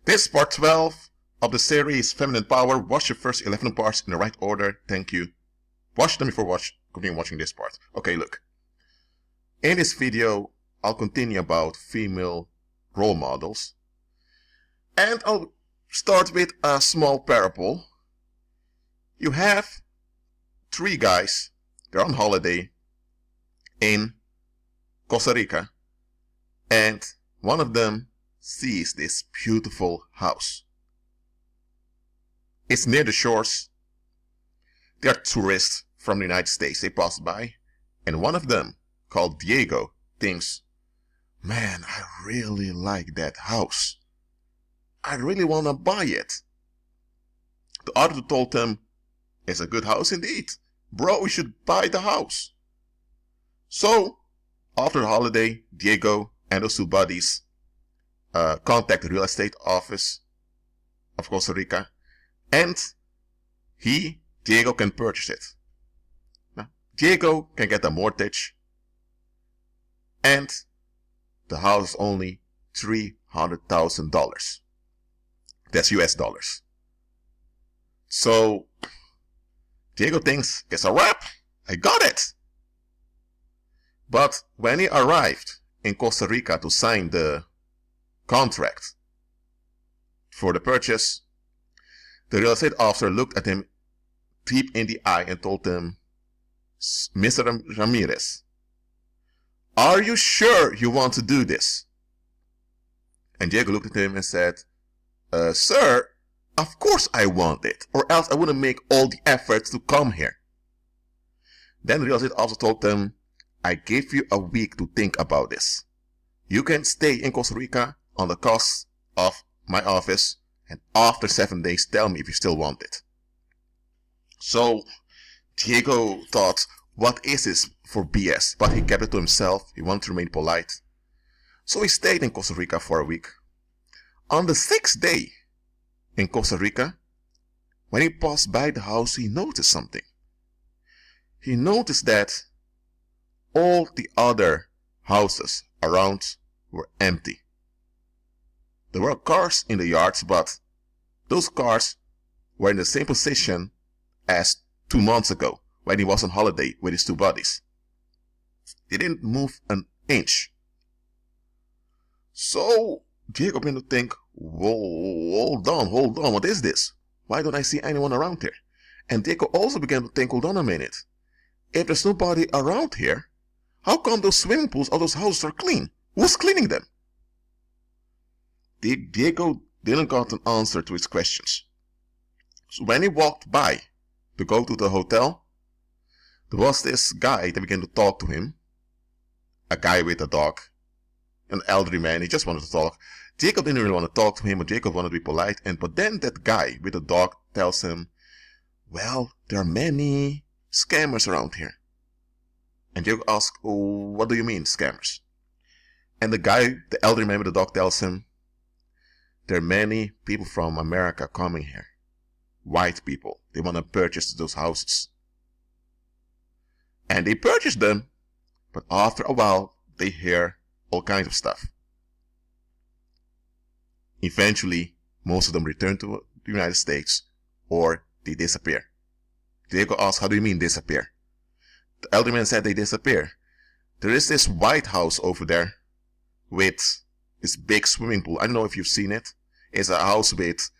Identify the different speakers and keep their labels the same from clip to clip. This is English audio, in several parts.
Speaker 1: This is part 12 of the series Feminine Power. Watch your first 11 parts in the right order. Thank you. Watch them before continue watching this part. Okay, look. In this video, I'll continue about female role models. And I'll start with a small parable. You have three guys. They're on holiday in Costa Rica. And one of them sees this beautiful house. It's near the shores. There are tourists from the United States. They pass by. And one of them, called Diego, thinks, man, I really like that house. I really want to buy it. The other told him, it's a good house indeed. Bro, we should buy the house. So, after the holiday, Diego and those two buddies contact the real estate office of Costa Rica, and Diego can purchase it. Now, Diego can get a mortgage, and the house is only $300,000. That's US dollars. So, Diego thinks, it's a wrap, I got it. But when he arrived in Costa Rica to sign the contract for the purchase, the real estate officer looked at him deep in the eye and told him, Mr. Ramirez, are you sure you want to do this? And Diego looked at him and said, sir, of course I want it, or else I wouldn't make all the efforts to come here. Then the real estate officer told him, I gave you a week to think about this. You can stay in Costa Rica on the cost of my office, and after 7 days tell me if you still want it. So Diego thought, what is this for BS? But he kept it to himself. He wanted to remain polite. So he stayed in Costa Rica for a week. On the 6th day in Costa Rica, when he passed by the house, he noticed something. He noticed that all the other houses around were empty. There were cars in the yards, but those cars were in the same position as 2 months ago when he was on holiday with his two buddies. They didn't move an inch. So Diego began to think, whoa, hold on, what is this? Why don't I see anyone around here? And Diego also began to think, hold on a minute. If there's nobody around here, how come those swimming pools or those houses are clean? Who's cleaning them? Diego didn't get an answer to his questions. So when he walked by to go to the hotel, there was this guy that began to talk to him. A guy with a dog. An elderly man. He just wanted to talk. Diego didn't really want to talk to him, but Diego wanted to be polite. But then that guy with the dog tells him, well, there are many scammers around here. And Diego asks, oh, what do you mean, scammers? And the guy, the elderly man with the dog, tells him, there are many people from America coming here. White people. They want to purchase those houses. And they purchase them, but after a while, they hear all kinds of stuff. Eventually, most of them return to the United States, or they disappear. Diego asks, how do you mean disappear? The elder man said they disappear. There is this White House over there with this big swimming pool. I don't know if you've seen it. It's a house with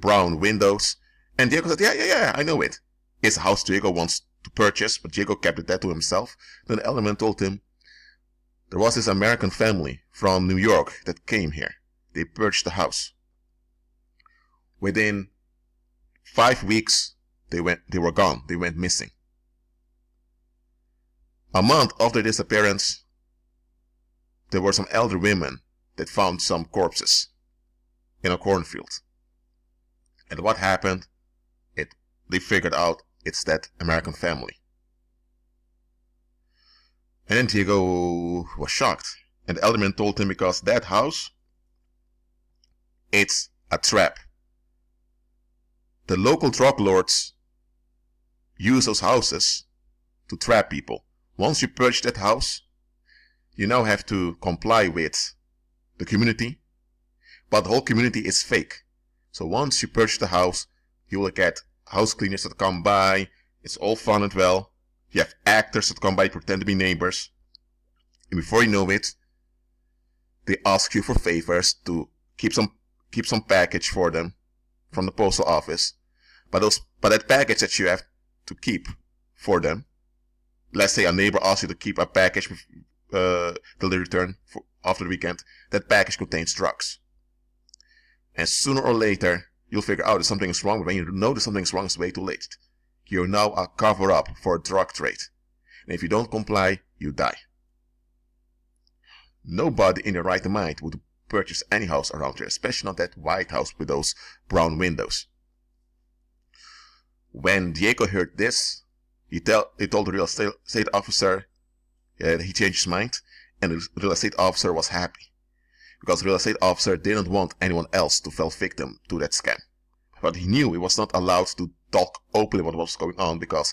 Speaker 1: brown windows. And Diego said, yeah, I know it. It's a house Diego wants to purchase, but Diego kept that to himself. Then the elder man told him, there was this American family from New York that came here. They purchased the house. Within 5 weeks, they were gone. They went missing. A month after their disappearance, there were some elder women that found some corpses in a cornfield. And what happened? They figured out it's that American family. And then Diego was shocked. And the elder man told him, because that house, it's a trap. The local drug lords use those houses to trap people. Once you purchase that house, you now have to comply with the community. but the whole community is fake. So once you purchase the house, you will get house cleaners that come by. It's all fun and well. You have actors that come by, pretend to be neighbors. And before you know it, they ask you for favors to keep some package for them from the postal office. But that package that you have to keep for them, let's say a neighbor asks you to keep a package till they return after the weekend, that package contains drugs. And sooner or later, you'll figure out that something is wrong, but when you know that something is wrong, it's way too late. You're now a cover-up for a drug trade. And if you don't comply, you die. Nobody in their right mind would purchase any house around here, especially not that white house with those brown windows. When Diego heard this, he told the real estate officer that he changed his mind, and the real estate officer was happy. Because the real estate officer didn't want anyone else to fall victim to that scam. But he knew he was not allowed to talk openly about what was going on because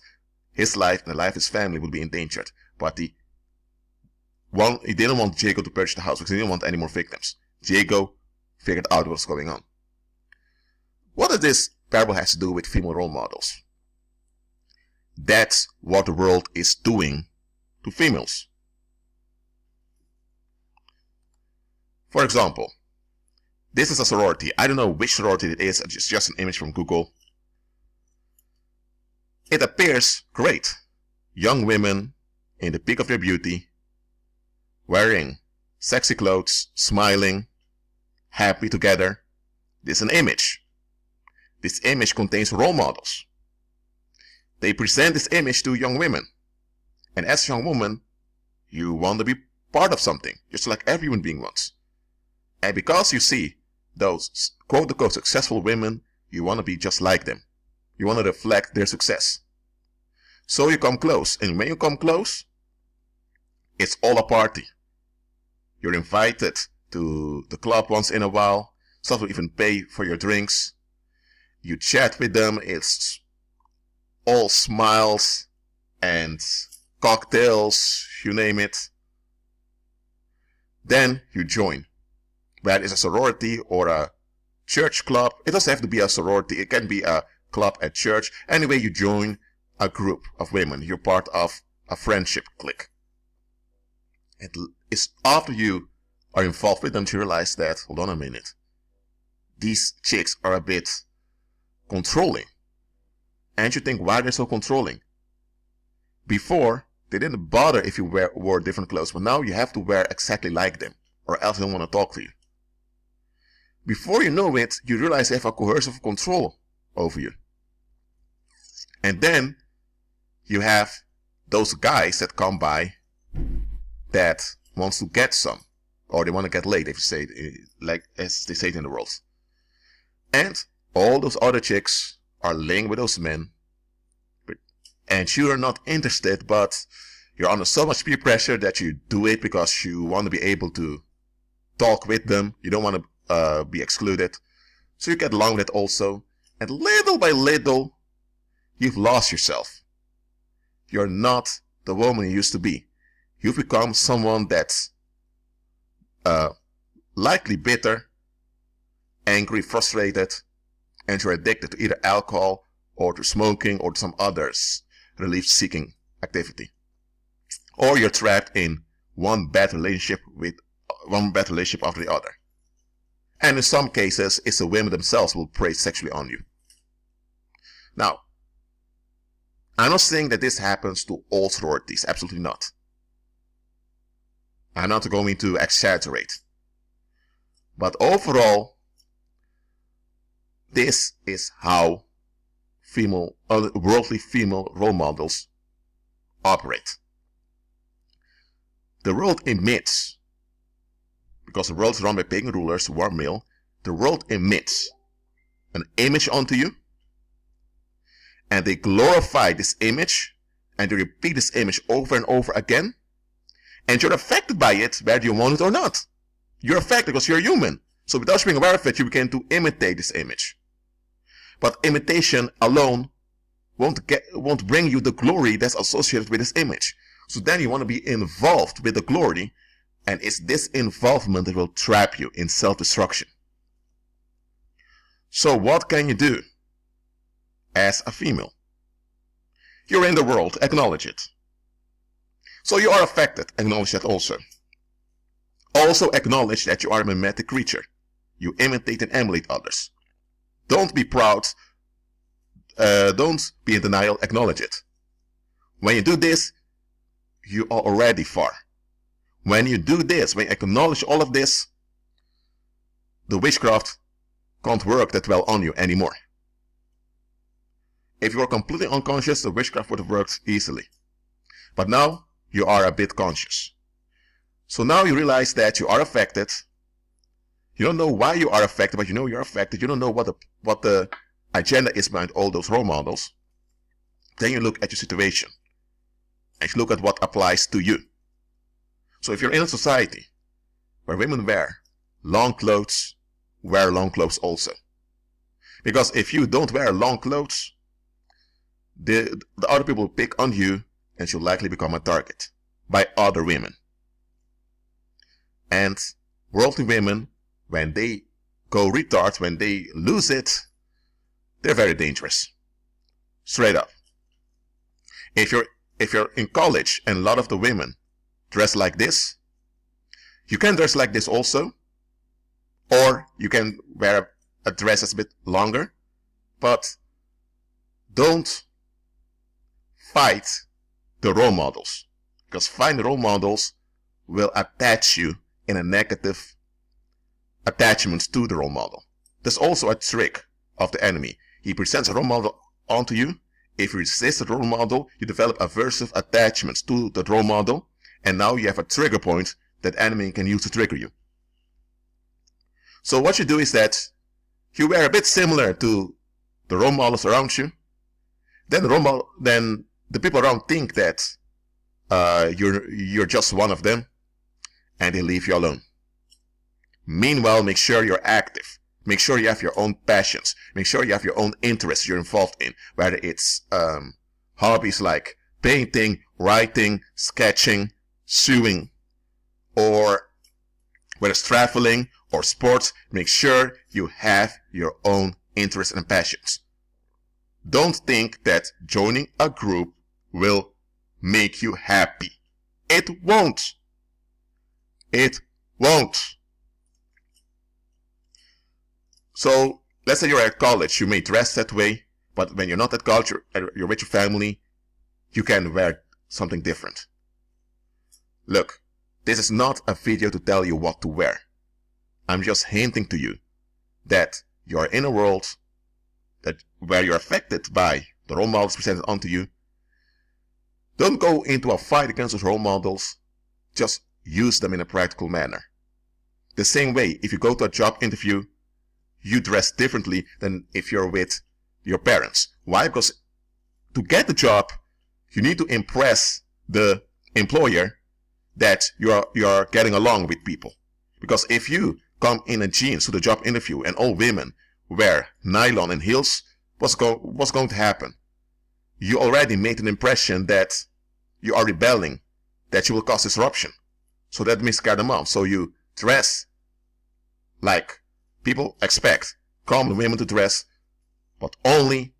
Speaker 1: his life and the life of his family would be endangered. But he didn't want Diego to purchase the house because he didn't want any more victims. Diego figured out what was going on. What does this parable has to do with female role models? That's what the world is doing to females. For example, this is a sorority. I don't know which sorority it is. It's just an image from Google. It appears great. Young women in the peak of their beauty, wearing sexy clothes, smiling, happy together. This is an image. This image contains role models. They present this image to young women. And as a young woman, you want to be part of something, just like every human being wants. And because you see those quote-unquote successful women, you want to be just like them. You want to reflect their success. So you come close. And when you come close, it's all a party. You're invited to the club once in a while. Some will even pay for your drinks. You chat with them. It's all smiles and cocktails, you name it. Then you join. Whether it's a sorority or a church club, it doesn't have to be a sorority. It can be a club at church. Anyway, you join a group of women. You're part of a friendship clique. It's after you are involved with them to realize that, hold on a minute, these chicks are a bit controlling. And you think, why they're so controlling? Before, they didn't bother if you wore different clothes, but now you have to wear exactly like them, or else they don't want to talk to you. Before you know it, you realize they have a coercive control over you. And then you have those guys that come by that wants to get some, or they want to get laid, if you say it, like as they say it in the world. And all those other chicks are laying with those men, and you are not interested, but you're under so much peer pressure that you do it because you want to be able to talk with them. You don't want to be excluded. So you get along with it also. And little by little, you've lost yourself. You're not the woman you used to be. You've become someone that's likely bitter, angry, frustrated, and you're addicted to either alcohol or to smoking or to some others relief-seeking activity. Or you're trapped in one bad relationship after the other. And in some cases, it's the women themselves who will prey sexually on you. Now, I'm not saying that this happens to all sororities. Absolutely not. I'm not going to exaggerate. But overall, this is how worldly female role models operate. The world emits, because the world is run by pagan rulers who are male, the world emits an image onto you, and they glorify this image, and they repeat this image over and over again, and you're affected by it whether you want it or not. You're affected because you're human. So without being aware of it, you begin to imitate this image. But imitation alone won't bring you the glory that's associated with this image. So then you want to be involved with the glory, and it's this involvement that will trap you in self-destruction. So what can you do as a female? You're in the world, acknowledge it. So you are affected, acknowledge that also. Also acknowledge that you are a mimetic creature. You imitate and emulate others. Don't be proud. Don't be in denial, acknowledge it. When you do this, you are already far. When you do this, when you acknowledge all of this, the witchcraft can't work that well on you anymore. If you are completely unconscious, the witchcraft would have worked easily. But now, you are a bit conscious. So now you realize that you are affected. You don't know why you are affected, but you know you're affected. You don't know what the agenda is behind all those role models. Then you look at your situation. And you look at what applies to you. So if you're in a society where women wear long clothes, wear long clothes also. Because if you don't wear long clothes, the other people will pick on you and you'll likely become a target by other women. And worldly women, when they go retard, when they lose it, they're very dangerous. Straight up. If you're in college and a lot of the women dress like this, you can dress like this also. Or you can wear a dress that's a bit longer. But don't fight the role models. Because fighting the role models will attach you in a negative attachment to the role model. There's also a trick of the enemy. He presents a role model onto you. If you resist the role model, you develop aversive attachments to the role model. And now you have a trigger point that enemy can use to trigger you. So what you do is that you wear a bit similar to the role models around you. Then the people around think that you're just one of them, and they leave you alone. Meanwhile, make sure you're active. Make sure you have your own passions. Make sure you have your own interests you're involved in. Whether it's hobbies like painting, writing, sketching, sewing, or whether it's traveling or sports. Make sure you have your own interests and passions. Don't think that joining a group will make you happy. It won't. It won't. So, let's say you're at college, you may dress that way, but when you're not at college, you're with your family, you can wear something different. Look, this is not a video to tell you what to wear. I'm just hinting to you that you are in a world where you're affected by the role models presented onto you. Don't go into a fight against those role models. Just use them in a practical manner. The same way, if you go to a job interview, you dress differently than if you're with your parents. Why? Because to get the job, you need to impress the employer that you are getting along with people. Because if you come in a jeans to the job interview and all women wear nylon and heels, what's going to happen? You already made an impression that you are rebelling, that you will cause disruption. So that may scare them off. So you dress like people expect common women to dress, but only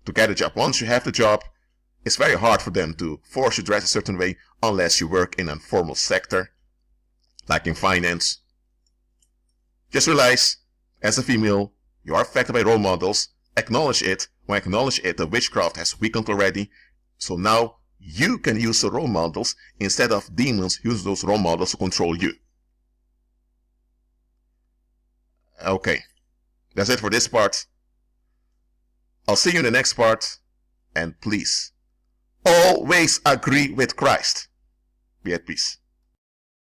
Speaker 1: to get a job. Once you have the job, it's very hard for them to force you to dress a certain way unless you work in a formal sector, like in finance. Just realize, as a female, you are affected by role models. Acknowledge it. When I acknowledge it, the witchcraft has weakened already. So now you can use the role models instead of demons use those role models to control you. Okay, that's it for this part. I'll see you in the next part. And please, always agree with Christ. Be at peace.